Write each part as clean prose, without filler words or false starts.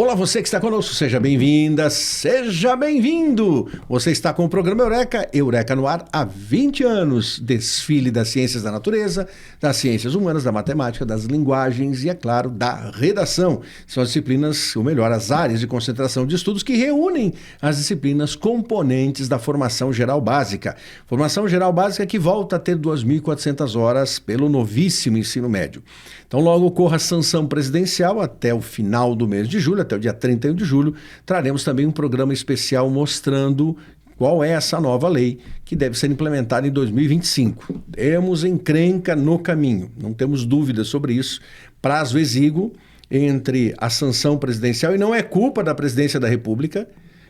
Olá, você que está conosco, seja bem-vinda, seja bem-vindo! Você está com o programa Eureka, Eureka no ar há 20 anos. Desfile das ciências da natureza, das ciências humanas, da matemática, das linguagens e, é claro, da redação. São as disciplinas, ou melhor, as áreas de concentração de estudos que reúnem as disciplinas componentes da formação geral básica. Formação geral básica que volta a ter 2.400 horas pelo novíssimo ensino médio. Então, logo ocorra a sanção presidencial até o final do mês de julho, até o dia 31 de julho, traremos também um programa especial mostrando qual é essa nova lei que deve ser implementada em 2025. Temos encrenca no caminho, não temos dúvidas sobre isso. Prazo exíguo entre a sanção presidencial, e não é culpa da presidência da República,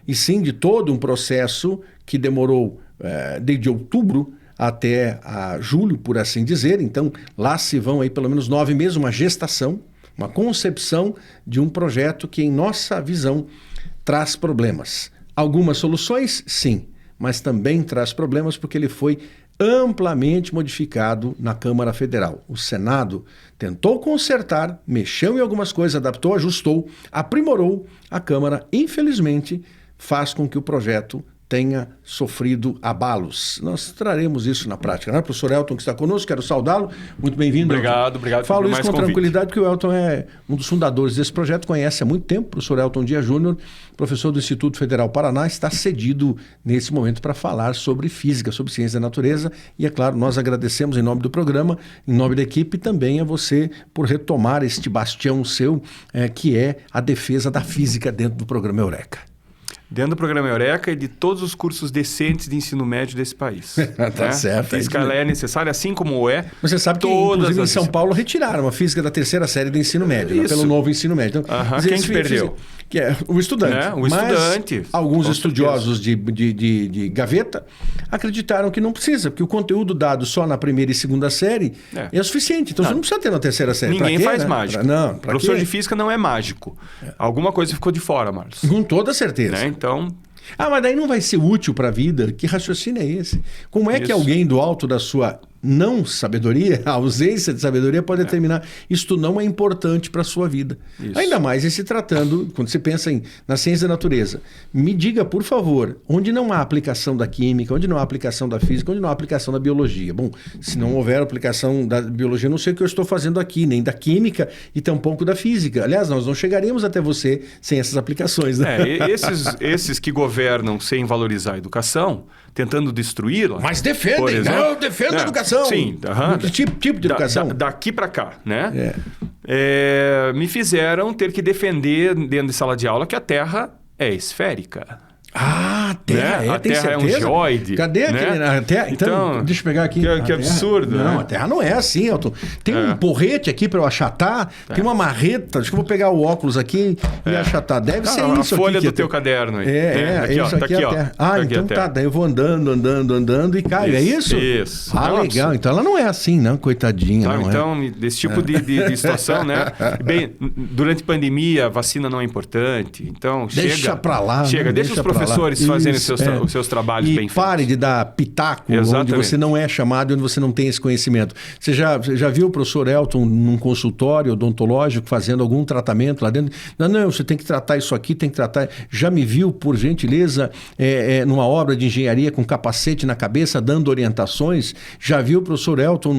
e sim de todo um processo que demorou desde outubro até julho, por assim dizer. Então, lá se vão aí pelo menos 9 meses, uma gestação, uma concepção de um projeto que, em nossa visão, traz problemas. Algumas soluções, sim, mas também traz problemas porque ele foi amplamente modificado na Câmara Federal. O Senado tentou consertar, mexeu em algumas coisas, adaptou, ajustou, aprimorou. A Câmara, infelizmente, faz com que o projeto tenha sofrido abalos. Nós traremos isso na prática, né? Professor Elton, que está conosco, quero saudá-lo. Muito bem-vindo. Obrigado. Falo isso com tranquilidade, porque o Elton é um dos fundadores desse projeto, conhece há muito tempo. O professor Elton Dias Júnior, professor do Instituto Federal Paraná, está cedido nesse momento para falar sobre física, sobre ciência da natureza. E, é claro, nós agradecemos em nome do programa, em nome da equipe, e também a você por retomar este bastião seu, que é a defesa da física dentro do programa Eureka. Dentro do programa Eureka e de todos os cursos decentes de ensino médio desse país. Tá certo. A física ela é necessária, assim como é. Você sabe que, inclusive, em São Paulo retiraram a física da terceira série do ensino médio, né? Pelo novo ensino médio. Então, quem que perdeu? Que é o estudante. O estudante. Mas alguns estudiosos de gaveta acreditaram que não precisa, porque o conteúdo dado só na primeira e segunda série é o suficiente. Então, você não precisa ter na terceira série. Ninguém faz né? mágica. Professor de física não é mágico. Alguma coisa ficou de fora, Marlos. Com toda certeza. Né? Então... mas daí não vai ser útil para a vida? Que raciocínio é esse? Como é que alguém do alto da sua não sabedoria, a ausência de sabedoria, pode determinar isto não é importante para a sua vida? Isso. Ainda mais em se tratando, quando você pensa na ciência da natureza. Me diga, por favor, onde não há aplicação da química, onde não há aplicação da física, onde não há aplicação da biologia? Bom, se não houver aplicação da biologia, eu não sei o que eu estou fazendo aqui, nem da química e tampouco da física. Aliás, nós não chegaremos até você sem essas aplicações. Né? Esses que governam sem valorizar a educação, tentando destruí-la... Mas defendem, exemplo, eu defendo a educação. Sim. Que tipo de educação? Daqui para cá, né? Me fizeram ter que defender dentro de sala de aula que a Terra é esférica. A Terra tem certeza? É um geoide. Cadê aquele? Terra? Então, deixa eu pegar aqui. Que absurdo, Não, a Terra não é assim, Elton. Tem um porrete aqui para eu achatar, tem uma marreta, acho que eu vou pegar o óculos aqui e achatar. Deve ser isso aqui. A folha aqui, do teu caderno aí. Isso aqui é a Terra. Então tá, daí eu vou andando e caio, é isso? Isso. Legal. Então ela não é assim, não, coitadinha. Não então, desse tipo de situação, né? Bem, durante a pandemia, a vacina não é importante, então deixa pra lá. Deixa os professores fazerem os seus trabalhos bem feitos. E pare de dar pitaco onde você não é chamado e onde você não tem esse conhecimento. Você já viu o professor Elton num consultório odontológico fazendo algum tratamento lá dentro? Não, você tem que tratar isso aqui, tem que tratar... Já me viu, por gentileza, numa obra de engenharia com capacete na cabeça, dando orientações? Já viu o professor Elton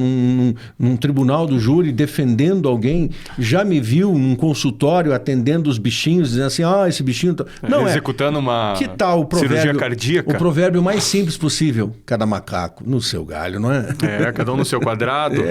num tribunal do júri defendendo alguém? Já me viu num consultório atendendo os bichinhos, dizendo assim, esse bichinho... Não, executando uma... Que tal o provérbio, cirurgia cardíaca? O provérbio mais simples possível. Cada macaco no seu galho, não é? Cada um no seu quadrado.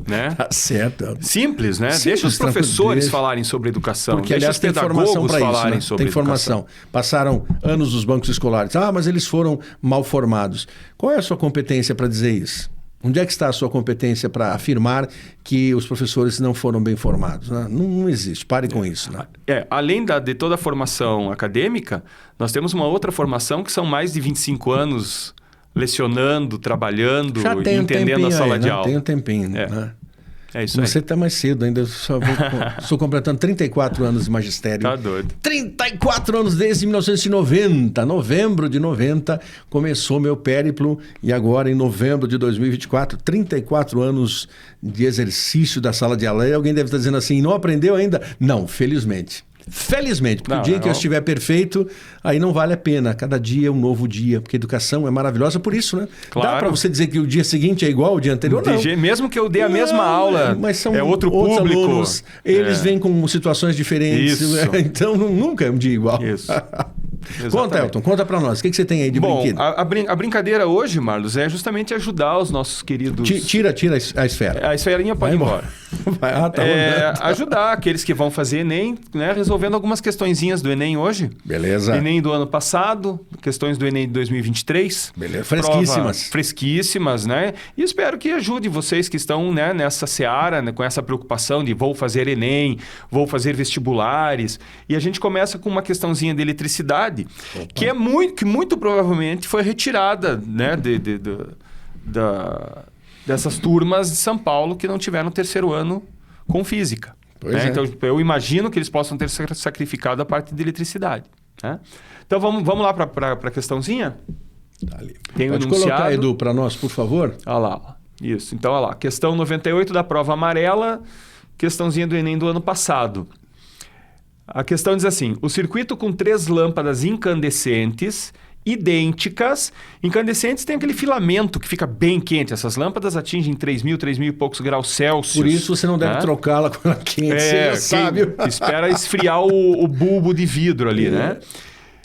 Né? Tá certo. Simples, né? Deixa os professores falarem sobre educação. Porque, aliás, tem informação para isso, né? Tem informação. Passaram anos nos bancos escolares. Mas eles foram mal formados. Qual é a sua competência para dizer isso? Onde é que está a sua competência para afirmar que os professores não foram bem formados? Né? Não existe. Pare com isso. Né? Além de toda a formação acadêmica, nós temos uma outra formação que são mais de 25 anos lecionando, trabalhando, entendendo a sala de aula. Tem um tempinho. Né? É isso aí. Você está mais cedo ainda. Estou completando 34 anos de magistério. Tá doido. 34 anos desde 1990. Novembro de 90 começou meu périplo e agora em novembro de 2024, 34 anos de exercício da sala de aula. E alguém deve estar dizendo assim, não aprendeu ainda? Não, felizmente. Felizmente, porque o dia em que eu estiver perfeito, aí não vale a pena. Cada dia é um novo dia, porque a educação é maravilhosa por isso, né? Claro. Dá para você dizer que o dia seguinte é igual ao dia anterior? Não. Mesmo que eu dê a mesma aula, mas são outro público. Alunos, eles vêm com situações diferentes, então nunca é um dia igual. Isso. Conta, Elton, conta para nós. O que você tem aí de brinquedo? A brincadeira hoje, Marlos, é justamente ajudar os nossos queridos... Tira a esfera. A esferinha pode ir embora. Ajudar aqueles que vão fazer Enem, né, resolvendo algumas questõezinhas do Enem hoje. Beleza. Enem do ano passado, questões do Enem de 2023. Beleza. Fresquíssimas. Fresquíssimas, né? E espero que ajude vocês que estão, né, nessa seara, né, com essa preocupação de vou fazer Enem, vou fazer vestibulares. E a gente começa com uma questãozinha de eletricidade, que muito provavelmente foi retirada, né, dessas turmas de São Paulo que não tiveram terceiro ano com física. Né? Então, eu imagino que eles possam ter sacrificado a parte de eletricidade. Né? Então, vamos lá para a questãozinha? Tá ali. Tem Pode colocar, Edu, para nós, por favor? Olha lá. Isso. Então, olha lá. Questão 98 da prova amarela, questãozinha do Enem do ano passado. A questão diz assim: o circuito com 3 lâmpadas incandescentes idênticas. Incandescentes tem aquele filamento que fica bem quente. Essas lâmpadas atingem 3.000 e poucos graus Celsius. Por isso você não deve trocá-la com ela quente, você sabe. Espera esfriar o bulbo de vidro ali, né?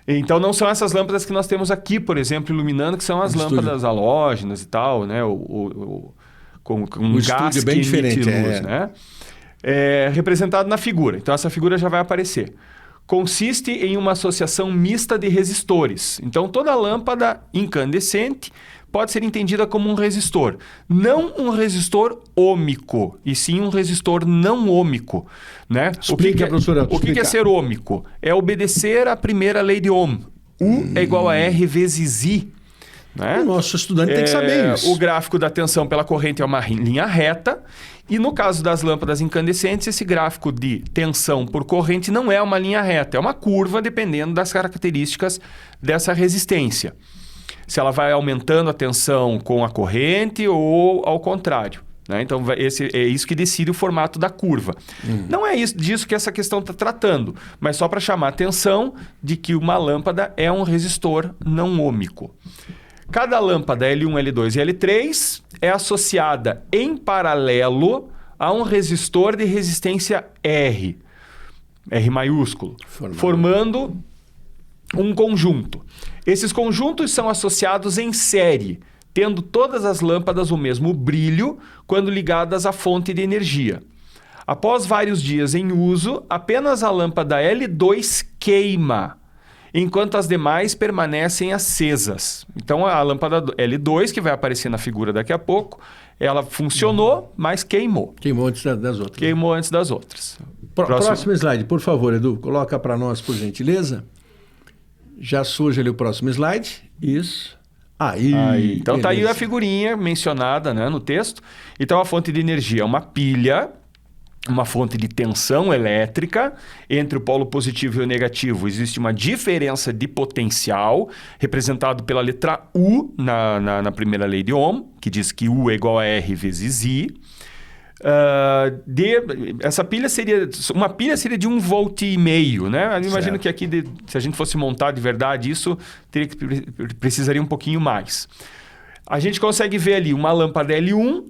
Então não são essas lâmpadas que nós temos aqui, por exemplo, iluminando, que são as lâmpadas halógenas e tal, né? Com gás é bem diferente, luz, né? Representado na figura. Então essa figura já vai aparecer. Consiste em uma associação mista de resistores. Então toda lâmpada incandescente pode ser entendida como um resistor. Não um resistor ômico, e sim um resistor não ômico. Né? Explica, professora. O que é ser ômico? É obedecer à primeira lei de Ohm. U é igual a R vezes I. Né? O nosso estudante tem que saber isso. O gráfico da tensão pela corrente é uma linha reta. E no caso das lâmpadas incandescentes, esse gráfico de tensão por corrente não é uma linha reta, é uma curva dependendo das características dessa resistência. Se ela vai aumentando a tensão com a corrente ou ao contrário. Né? Então, é isso que decide o formato da curva. Não é disso que essa questão está tratando, mas só para chamar a atenção de que uma lâmpada é um resistor não ômico. Cada lâmpada L1, L2 e L3 é associada em paralelo a um resistor de resistência R maiúsculo, formando um conjunto. Esses conjuntos são associados em série, tendo todas as lâmpadas o mesmo brilho quando ligadas à fonte de energia. Após vários dias em uso, apenas a lâmpada L2 queima, enquanto as demais permanecem acesas. Então, a lâmpada L2, que vai aparecer na figura daqui a pouco, ela funcionou, mas queimou. Queimou antes das outras. Queimou antes das outras. Próximo slide, por favor, Edu. Coloca para nós, por gentileza. Já surge ali o próximo slide. Isso. Aí. Então, está aí a figurinha mencionada, né, no texto. Então, a fonte de energia é uma pilha, uma fonte de tensão elétrica. Entre o polo positivo e o negativo existe uma diferença de potencial, representado pela letra U na primeira lei de Ohm, que diz que U é igual a R vezes I. Essa pilha seria de 1,5 volt, né? Eu imagino que aqui, se a gente fosse montar de verdade isso, precisaria um pouquinho mais. A gente consegue ver ali uma lâmpada L1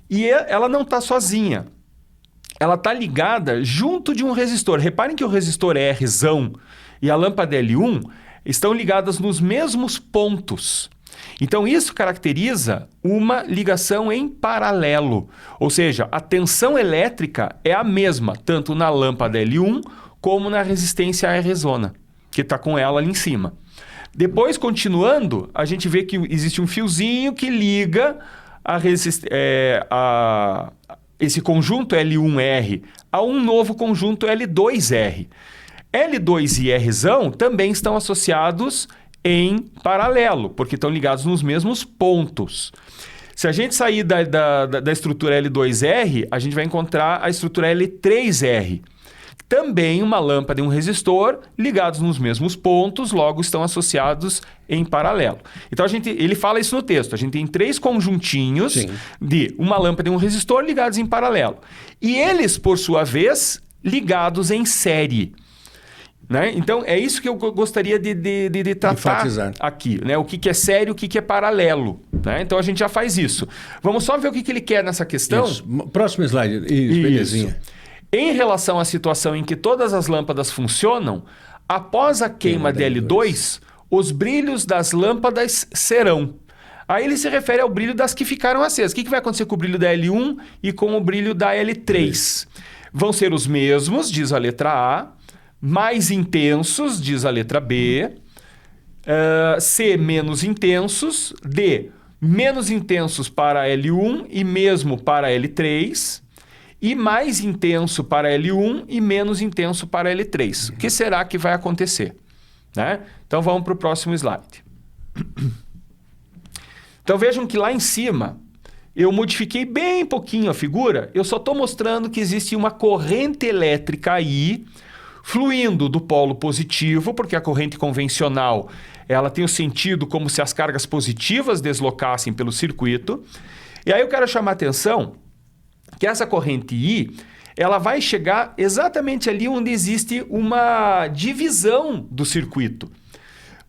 e ela não está sozinha. Ela está ligada junto de um resistor. Reparem que o resistor Rzão e a lâmpada L1 estão ligadas nos mesmos pontos. Então, isso caracteriza uma ligação em paralelo. Ou seja, a tensão elétrica é a mesma, tanto na lâmpada L1 como na resistência Rzona, que está com ela ali em cima. Depois, continuando, a gente vê que existe um fiozinho que liga esse conjunto L1R a um novo conjunto L2R. L2 e Rzão também estão associados em paralelo, porque estão ligados nos mesmos pontos. Se a gente sair da estrutura L2R, a gente vai encontrar a estrutura L3R. Também uma lâmpada e um resistor ligados nos mesmos pontos, logo estão associados em paralelo. Então, ele fala isso no texto. A gente tem 3 conjuntinhos de uma lâmpada e um resistor ligados em paralelo. E eles, por sua vez, ligados em série. Né? Então, é isso que eu gostaria de tratar Enfatizar. aqui. Né? O que é sério, o que é paralelo. Né? Então, a gente já faz isso. Vamos só ver o que ele quer nessa questão. Isso. Próximo slide. Isso, belezinha. Em relação à situação em que todas as lâmpadas funcionam, após a queima de L2, os brilhos das lâmpadas serão. Aí ele se refere ao brilho das que ficaram acesas. O que vai acontecer com o brilho da L1 e com o brilho da L3? Vão ser os mesmos, diz a letra A, mais intensos, diz a letra B, C, menos intensos, D, menos intensos para L1 e mesmo para L3, e mais intenso para L1 e menos intenso para L3. O que será que vai acontecer? Né? Então vamos para o próximo slide. Então vejam que lá em cima eu modifiquei bem pouquinho a figura, eu só estou mostrando que existe uma corrente elétrica aí fluindo do polo positivo, porque a corrente convencional ela tem o sentido como se as cargas positivas deslocassem pelo circuito. E aí eu quero chamar a atenção que essa corrente I ela vai chegar exatamente ali onde existe uma divisão do circuito.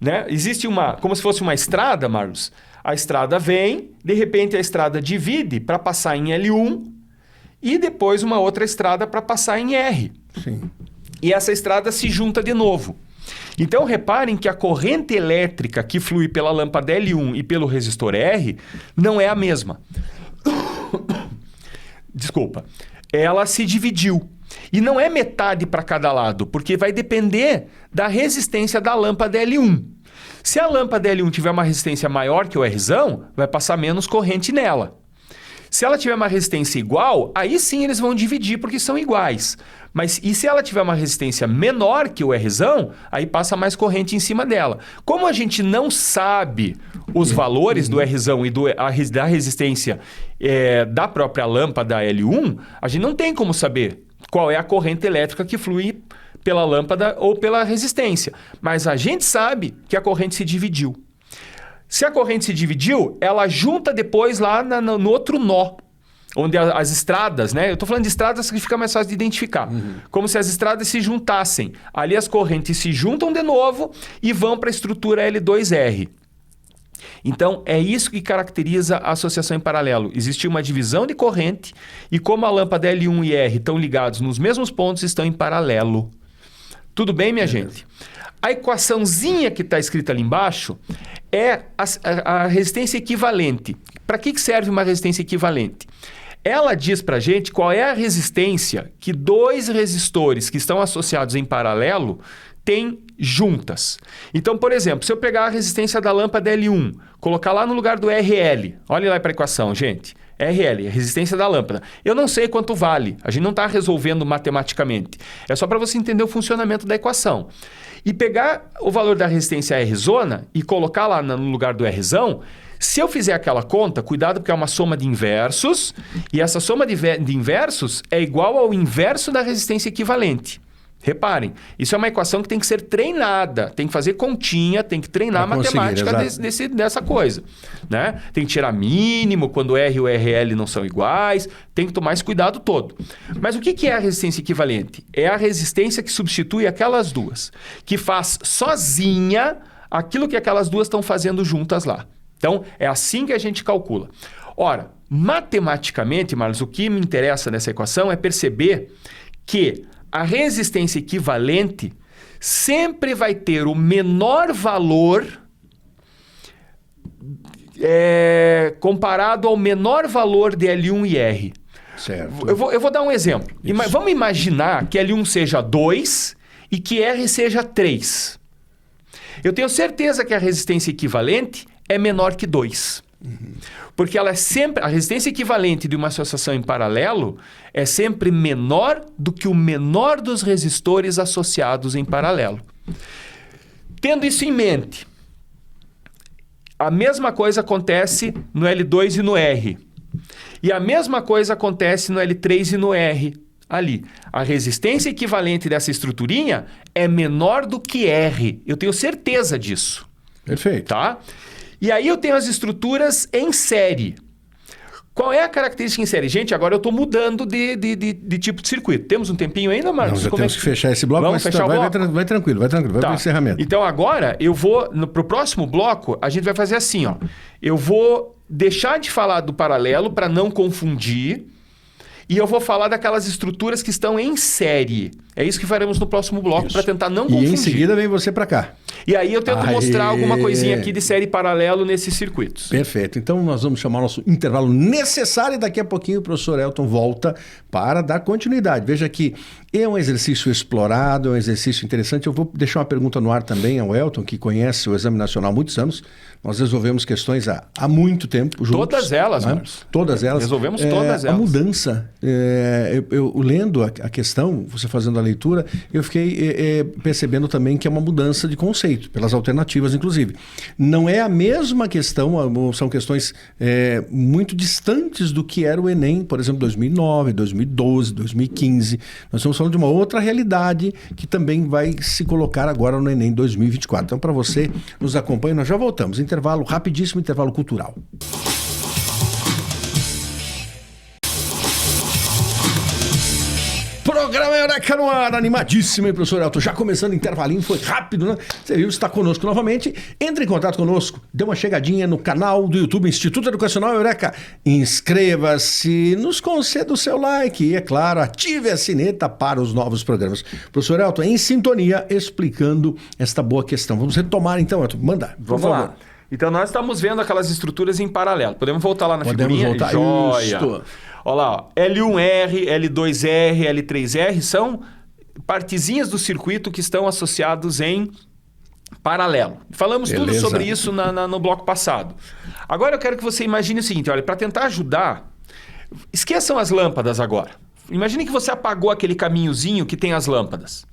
Né? Existe como se fosse uma estrada, Marlos. A estrada vem, de repente a estrada divide para passar em L1 e depois uma outra estrada para passar em R. Sim. E essa estrada se junta de novo. Então reparem que a corrente elétrica que flui pela lâmpada L1 e pelo resistor R não é a mesma. Desculpa. Ela se dividiu. E não é metade para cada lado, porque vai depender da resistência da lâmpada L1. Se a lâmpada L1 tiver uma resistência maior que o Rzão, vai passar menos corrente nela. Se ela tiver uma resistência igual, aí sim eles vão dividir porque são iguais. Mas e se ela tiver uma resistência menor que o Rzão, aí passa mais corrente em cima dela. Como a gente não sabe os valores do Rzão e da resistência da própria lâmpada L1, a gente não tem como saber qual é a corrente elétrica que flui pela lâmpada ou pela resistência. Mas a gente sabe que a corrente se dividiu. Se a corrente se dividiu, ela junta depois lá no outro nó, onde as estradas, né? Eu estou falando de estradas que fica mais fácil de identificar. Como se as estradas se juntassem. Ali as correntes se juntam de novo e vão para a estrutura L2R. Então, é isso que caracteriza a associação em paralelo. Existe uma divisão de corrente e como a lâmpada L1 e R estão ligados nos mesmos pontos, estão em paralelo. Tudo bem, minha gente? A equaçãozinha que está escrita ali embaixo é a resistência equivalente. Para que serve uma resistência equivalente? Ela diz para a gente qual é a resistência que dois resistores que estão associados em paralelo têm juntas. Então, por exemplo, se eu pegar a resistência da lâmpada L1, colocar lá no lugar do RL, olha lá para a equação, gente. RL, a resistência da lâmpada. Eu não sei quanto vale, a gente não está resolvendo matematicamente. É só para você entender o funcionamento da equação. E pegar o valor da resistência Rzona e colocar lá no lugar do Rzão, se eu fizer aquela conta, cuidado porque é uma soma de inversos, e essa soma de inversos é igual ao inverso da resistência equivalente. Reparem, isso é uma equação que tem que ser treinada, tem que fazer continha, tem que treinar a matemática dessa coisa. Né? Tem que tirar mínimo quando o R e o RL não são iguais, tem que tomar esse cuidado todo. Mas o que é a resistência equivalente? É a resistência que substitui aquelas duas, que faz sozinha aquilo que aquelas duas estão fazendo juntas lá. Então, é assim que a gente calcula. Ora, matematicamente, Marlos, o que me interessa nessa equação é perceber que a resistência equivalente sempre vai ter o menor valor comparado ao menor valor de L1 e R. Certo. Eu vou dar um exemplo. Vamos imaginar que L1 seja 2 e que R seja 3. Eu tenho certeza que a resistência equivalente é menor que 2. Porque ela é sempre, a resistência equivalente de uma associação em paralelo é sempre menor do que o menor dos resistores associados em paralelo. Tendo isso em mente, a mesma coisa acontece no L2 e no R. E a mesma coisa acontece no L3 e no R. Ali, a resistência equivalente dessa estruturinha é menor do que R. Eu tenho certeza disso. Perfeito. Tá? E aí eu tenho as estruturas em série. Qual é a característica em série? Gente, agora eu estou mudando de tipo de circuito. Temos um tempinho ainda, Marcos? Não, já temos que fechar esse bloco. Vamos fechar o bloco? Vai tranquilo, vai para o encerramento. Então agora eu vou, para o próximo bloco, a gente vai fazer assim, ó. Eu vou deixar de falar do paralelo para não confundir e eu vou falar daquelas estruturas que estão em série. É isso que faremos no próximo bloco para tentar não confundir. E em seguida vem você para cá. E aí eu tento mostrar alguma coisinha aqui de série paralelo nesses circuitos. Perfeito. Então nós vamos chamar o nosso intervalo necessário e daqui a pouquinho o professor Elton volta para dar continuidade. Veja que é um exercício explorado, é um exercício interessante. Eu vou deixar uma pergunta no ar também ao Elton, que conhece o Exame Nacional há muitos anos. Nós resolvemos questões há muito tempo juntos. Todas elas, né? Marcos. Todas elas. Resolvemos todas elas. A mudança. Eu lendo a questão, você fazendo a leitura, eu fiquei percebendo também que é uma mudança de conceito, pelas alternativas, inclusive. Não é a mesma questão, são questões muito distantes do que era o Enem, por exemplo, 2009, 2012, 2015. Nós estamos falando de uma outra realidade que também vai se colocar agora no Enem 2024. Então, para você, nos acompanha, nós já voltamos. Intervalo, rapidíssimo intervalo cultural. Programa Eureka no ar, animadíssimo, hein, professor Elton? Já começando o intervalinho, foi rápido, né? Você viu, está conosco novamente. Entre em contato conosco, dê uma chegadinha no canal do YouTube Instituto Educacional Eureka. Inscreva-se, nos conceda o seu like e, é claro, ative a sineta para os novos programas. Professor Elton, em sintonia, explicando esta boa questão. Vamos retomar então, Elton. Manda, por favor. Lá. Então, nós estamos vendo aquelas estruturas em paralelo. Podemos voltar lá na figurinha? Podemos voltar. Joia. Justo. Olha lá, ó. L1R, L2R, L3R são partezinhas do circuito que estão associados em paralelo. Falamos tudo sobre isso no bloco passado. Agora eu quero que você imagine o seguinte, olha, para tentar ajudar, esqueçam as lâmpadas agora. Imagine que você apagou aquele caminhozinho que tem as lâmpadas.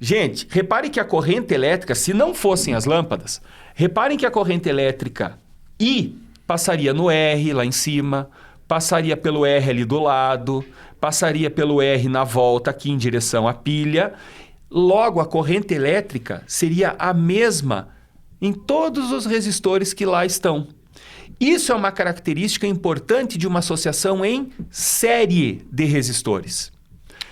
Gente, repare que a corrente elétrica, se não fossem as lâmpadas, reparem que a corrente elétrica I passaria no R lá em cima, passaria pelo R ali do lado, passaria pelo R na volta aqui em direção à pilha. Logo, a corrente elétrica seria a mesma em todos os resistores que lá estão. Isso é uma característica importante de uma associação em série de resistores.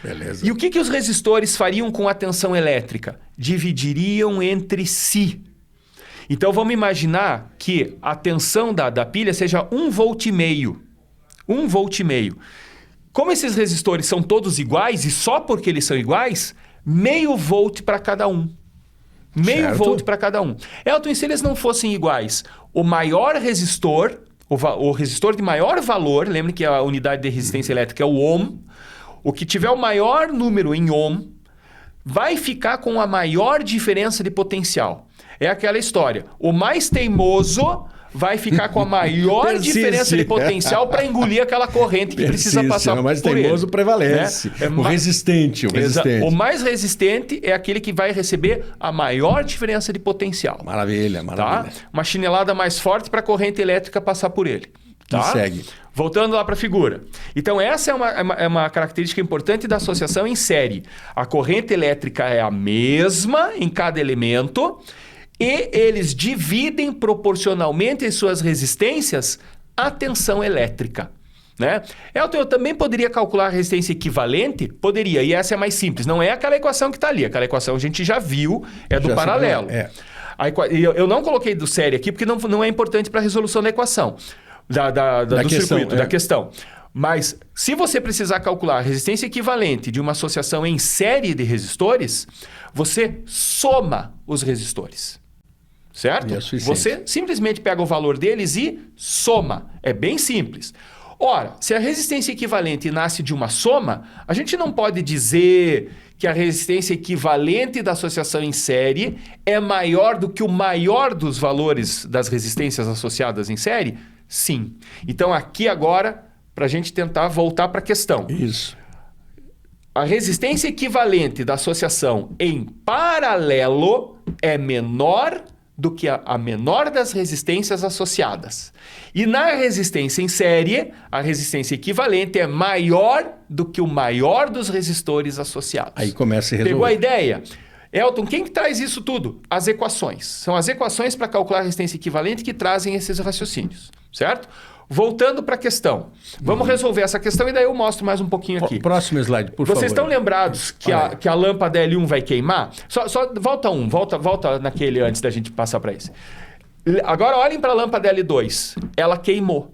Beleza. E o que os resistores fariam com a tensão elétrica? Dividiriam entre si. Então, vamos imaginar que a tensão da pilha seja 1,5 volt. 1,5 volt. Como esses resistores são todos iguais, e só porque eles são iguais, 0,5 volt para cada um. 0,5 volt para cada um. Elton, e se eles não fossem iguais? O maior resistor, o resistor de maior valor, lembre que a unidade de resistência elétrica é o ohm, o que tiver o maior número em ohm, vai ficar com a maior diferença de potencial. É aquela história. O mais teimoso vai ficar com a maior diferença de potencial para engolir aquela corrente que precisa passar por ele. O mais teimoso prevalece. Né? O resistente. O mais resistente é aquele que vai receber a maior diferença de potencial. Maravilha, maravilha. Tá? Uma chinelada mais forte para a corrente elétrica passar por ele. Tá? E segue. Voltando lá para a figura. Então, essa é uma característica importante da associação em série. A corrente elétrica é a mesma em cada elemento e eles dividem proporcionalmente em suas resistências a tensão elétrica. Né? Elton, eu também poderia calcular a resistência equivalente? Poderia, e essa é mais simples. Não é aquela equação que está ali. Aquela equação a gente já viu, é do paralelo. Eu não coloquei do série aqui porque não é importante para a resolução da equação. Do circuito, da questão. Mas se você precisar calcular a resistência equivalente de uma associação em série de resistores, você soma os resistores. Certo? Você simplesmente pega o valor deles e soma. É bem simples. Ora, se a resistência equivalente nasce de uma soma, a gente não pode dizer que a resistência equivalente da associação em série é maior do que o maior dos valores das resistências associadas em série? Sim. Então, aqui agora, para a gente tentar voltar para a questão. Isso. A resistência equivalente da associação em paralelo é menor do que a menor das resistências associadas. E na resistência em série, a resistência equivalente é maior do que o maior dos resistores associados. Aí começa a resolver. Pegou a ideia? Elton, quem que traz isso tudo? As equações. São as equações para calcular a resistência equivalente que trazem esses raciocínios. certo? Voltando para a questão. Vamos resolver essa questão e daí eu mostro mais um pouquinho aqui. Próximo slide, por favor. Vocês estão lembrados que a lâmpada L1 vai queimar? Só volta naquele antes da gente passar para esse. Agora olhem para a lâmpada L2. Ela queimou.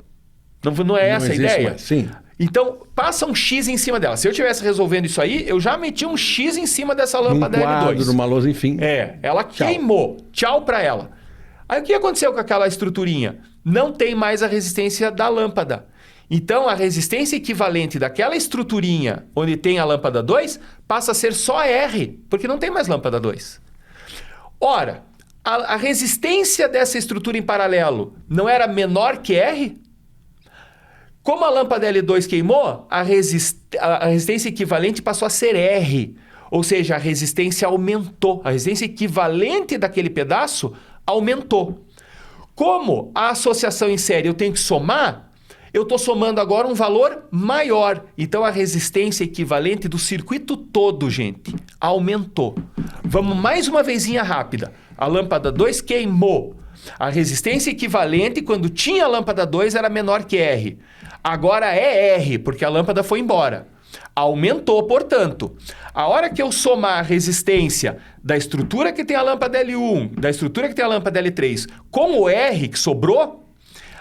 Não é essa a ideia? Mais. Sim. Então, passa um X em cima dela. Se eu estivesse resolvendo isso aí, eu já meti um X em cima dessa lâmpada L2. Numa lousa, enfim. Ela queimou. Tchau para ela. Aí o que aconteceu com aquela estruturinha? Não tem mais a resistência da lâmpada. Então, a resistência equivalente daquela estruturinha onde tem a lâmpada 2 passa a ser só R, porque não tem mais lâmpada 2. Ora, a resistência dessa estrutura em paralelo não era menor que R? Como a lâmpada L2 queimou, a resistência equivalente passou a ser R. Ou seja, a resistência aumentou. A resistência equivalente daquele pedaço aumentou. Como a associação em série eu tenho que somar, eu estou somando agora um valor maior. Então, a resistência equivalente do circuito todo, gente, aumentou. Vamos mais uma vezinha rápida. A lâmpada 2 queimou. A resistência equivalente, quando tinha a lâmpada 2, era menor que R. Agora é R, porque a lâmpada foi embora. Aumentou, portanto. A hora que eu somar a resistência da estrutura que tem a lâmpada L1, da estrutura que tem a lâmpada L3, com o R que sobrou,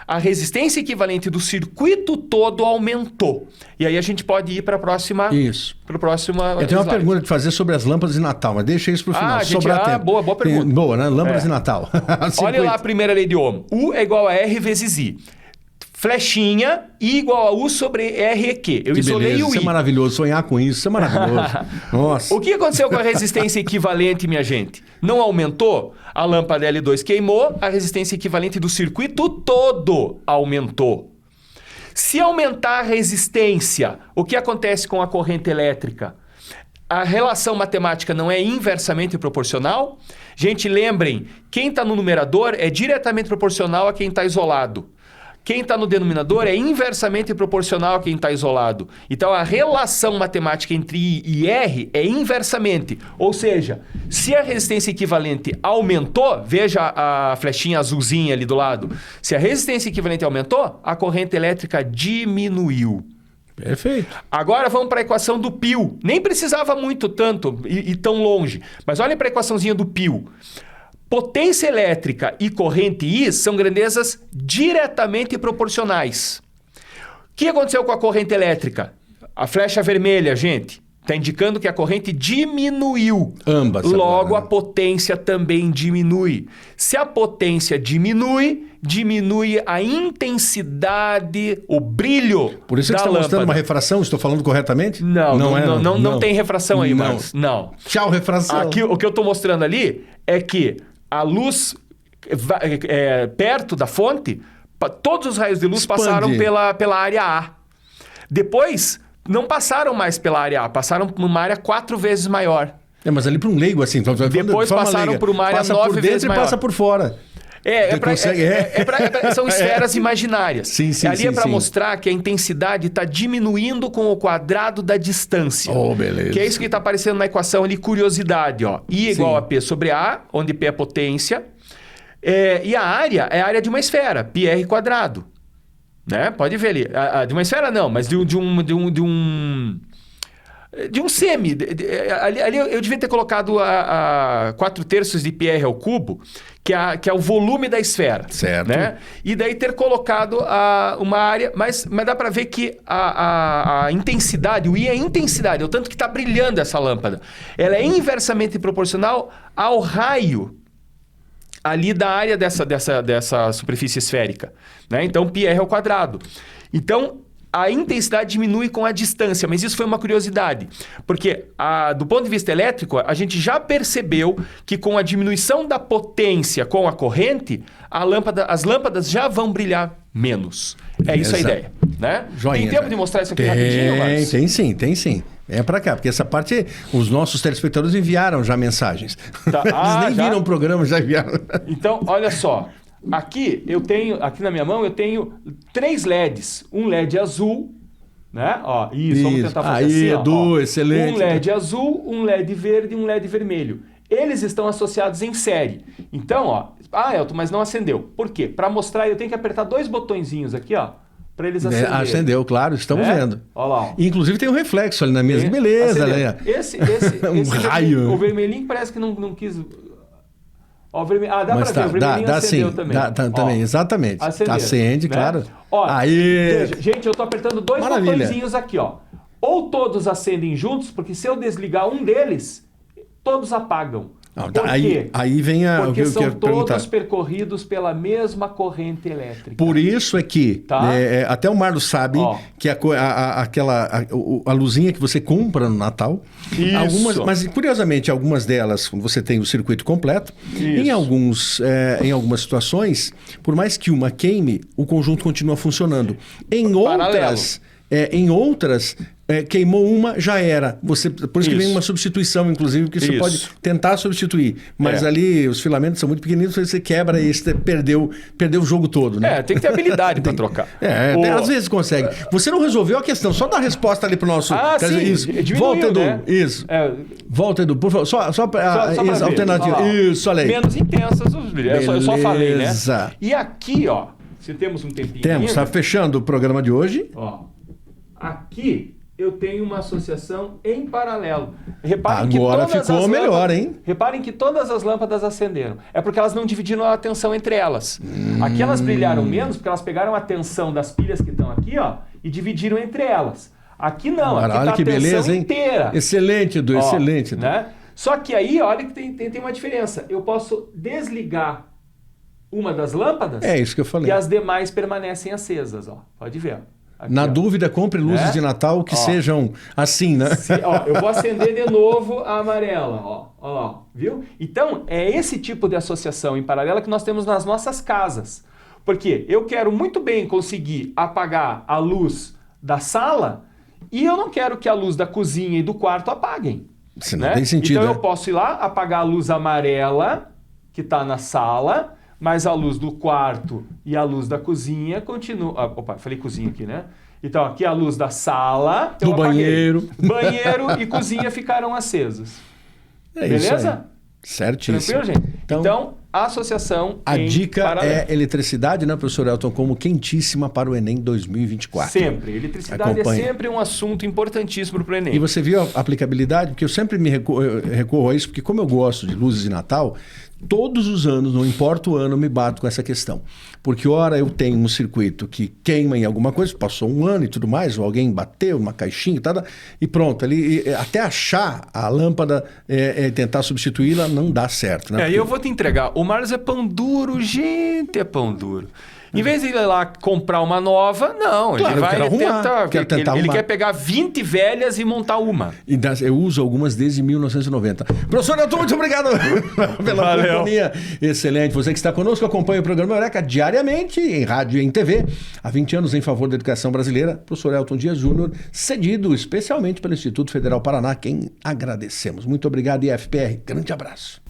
a resistência equivalente do circuito todo aumentou. E aí a gente pode ir para a próxima. Isso. Para o próximo. Eu tenho uma pergunta de fazer sobre as lâmpadas de Natal, mas deixa isso para o final. Tempo. Boa pergunta. Boa, né? Lâmpadas de Natal. Olha lá a primeira lei de Ohm. U é igual a R vezes I. Flechinha, I igual a U sobre R e Q. Eu isolei beleza. o I. Isso é maravilhoso. Sonhar com isso é maravilhoso. Nossa. O que aconteceu com a resistência equivalente, minha gente? Não aumentou? A lâmpada L2 queimou, a resistência equivalente do circuito todo aumentou. Se aumentar a resistência, o que acontece com a corrente elétrica? A relação matemática não é inversamente proporcional? Gente, lembrem, quem está no numerador é diretamente proporcional a quem está isolado. Quem está no denominador é inversamente proporcional a quem está isolado. Então, a relação matemática entre I e R é inversamente. Ou seja, se a resistência equivalente aumentou, veja a flechinha azulzinha ali do lado. Se a resistência equivalente aumentou, a corrente elétrica diminuiu. Perfeito. Agora vamos para a equação do π. Nem precisava muito tanto e tão longe. Mas olhem para a equaçãozinha do π. Potência elétrica e corrente I são grandezas diretamente proporcionais. O que aconteceu com a corrente elétrica? A flecha vermelha, gente, está indicando que a corrente diminuiu. Ambas. Logo, a potência também diminui. Se a potência diminui a intensidade, o brilho. Por isso que você está mostrando uma refração? Estou falando corretamente? Não tem refração aí, Marcos. Não. Tchau, refração. Aqui, o que eu estou mostrando ali é que a luz perto da fonte, todos os raios de luz passaram pela área A. Depois, não passaram mais pela área A, passaram por uma área 4 vezes maior. Mas ali para um leigo assim. Depois passaram por uma área 9 vezes maior. Passa por fora. São esferas imaginárias. Sim, ali é para mostrar que a intensidade está diminuindo com o quadrado da distância. Oh, beleza. Que é isso que está aparecendo na equação ali, curiosidade. Ó. I igual a P sobre A, onde P é potência. E a área é a área de uma esfera, πr quadrado. Né? Pode ver ali. De uma esfera não, mas de um semi. Ali eu devia ter colocado a 4/3 de πr ao cubo, que é o volume da esfera. Certo. Né? E daí ter colocado uma área... Mas dá para ver que a intensidade, o I é a intensidade, é o tanto que está brilhando essa lâmpada. Ela é inversamente proporcional ao raio ali da área dessa superfície esférica. Né? Então, πr ao quadrado. Então, a intensidade diminui com a distância, mas isso foi uma curiosidade, porque do ponto de vista elétrico, a gente já percebeu que com a diminuição da potência com a corrente, as lâmpadas já vão brilhar menos. É isso a ideia. Né? Joinha, tem tempo de mostrar isso aqui rapidinho, Marcos? Tem sim. É pra cá, porque essa parte, os nossos telespectadores enviaram já mensagens. Tá. Eles nem viram o programa, já enviaram. Então, olha só. Aqui na minha mão eu tenho 3 LEDs. Um LED azul, né? Ó, isso, vamos tentar fazer assim. Edu, excelente. Um LED azul, um LED verde e um LED vermelho. eles estão associados em série. Então, ó, Elton, mas não acendeu. Por quê? Para mostrar, eu tenho que apertar 2 botõezinhos aqui, ó, para eles acenderem. Acendeu, claro, estamos vendo. Olha lá. Ó. Inclusive tem um reflexo ali na mesa. Beleza, né? Esse raio. O vermelhinho parece que não quis... Ó, o vermelho... dá para ver, o vermelhinho dá acendeu sim, também. Também, exatamente. Acende, né? Claro. Ó, aí. Gente, eu tô apertando 2 botõezinhos aqui, ó. Ou todos acendem juntos, porque se eu desligar um deles, todos apagam. Não, Por quê? Aí vem Porque são todos perguntar. Percorridos pela mesma corrente elétrica. Por isso é que até o Marlos sabe que a luzinha que você compra no Natal, mas curiosamente algumas delas você tem o circuito completo. Em algumas situações, por mais que uma queime, o conjunto continua funcionando. Em outras, queimou uma, já era. Por isso que vem uma substituição, inclusive, que você pode tentar substituir. Mas ali os filamentos são muito pequeninos, você quebra e você perdeu o jogo todo, né? Tem que ter habilidade para trocar. Às vezes consegue. Você não resolveu a questão, só dá a resposta ali pro nosso... sim. Isso. Volta, Edu. Né? Isso. Volta, Edu, por favor. Só para alternativa. Isso, olha aí. Menos intensas, eu só falei, né? E aqui, ó, se temos um tempinho... Temos, está fechando o programa de hoje. Ó, aqui... eu tenho uma associação em paralelo. Reparem Agora ficou melhor, hein? Reparem que todas as lâmpadas acenderam. É porque elas não dividiram a tensão entre elas. Aqui elas brilharam menos porque elas pegaram a tensão das pilhas que estão aqui, ó, e dividiram entre elas. Aqui não, aqui olha tá que a tensão beleza, hein? Inteira. Excelente, Edu, excelente. Né? Só que aí, olha que tem uma diferença. Eu posso desligar uma das lâmpadas. É isso que eu falei. E as demais permanecem acesas, ó. Pode ver, ó. Aqui, na dúvida, compre luzes de Natal que sejam assim, né? Eu vou acender de novo a amarela, ó lá, viu? Então, é esse tipo de associação em paralela que nós temos nas nossas casas. Porque eu quero muito bem conseguir apagar a luz da sala e eu não quero que a luz da cozinha e do quarto apaguem. Isso não tem sentido. Então, eu posso ir lá, apagar a luz amarela que está na sala... mas a luz do quarto e a luz da cozinha continua... Opa, falei cozinha aqui, né? Então, aqui a luz da sala... Do banheiro. Banheiro e cozinha ficaram acesos. Beleza? Isso aí. Certíssimo. Tranquilo, gente? Então, a associação A dica paralelo. é eletricidade, né, professor Elton, como quentíssima para o Enem 2024. Sempre. Eletricidade é sempre um assunto importantíssimo para o Enem. E você viu a aplicabilidade? Porque eu sempre me recorro a isso, porque como eu gosto de luzes de Natal... todos os anos, não importa o ano, eu me bato com essa questão. Porque ora eu tenho um circuito que queima em alguma coisa, passou um ano e tudo mais, ou alguém bateu numa caixinha e pronto. Ali, até achar a lâmpada tentar substituí-la, não dá certo. Né? E eu vou te entregar. O Marlos é pão duro, gente, é pão duro. Em vez de ir lá comprar uma nova, não. Claro, ele vai tentar ele quer pegar 20 velhas e montar uma. Eu uso algumas desde 1990. Professor Elton, muito obrigado pela companhia. Excelente. Você que está conosco, acompanha o programa Eureka diariamente, em rádio e em TV. Há 20 anos em favor da educação brasileira. Professor Elton Dias Júnior, cedido especialmente pelo Instituto Federal Paraná, quem agradecemos. Muito obrigado, IFPR. Grande abraço.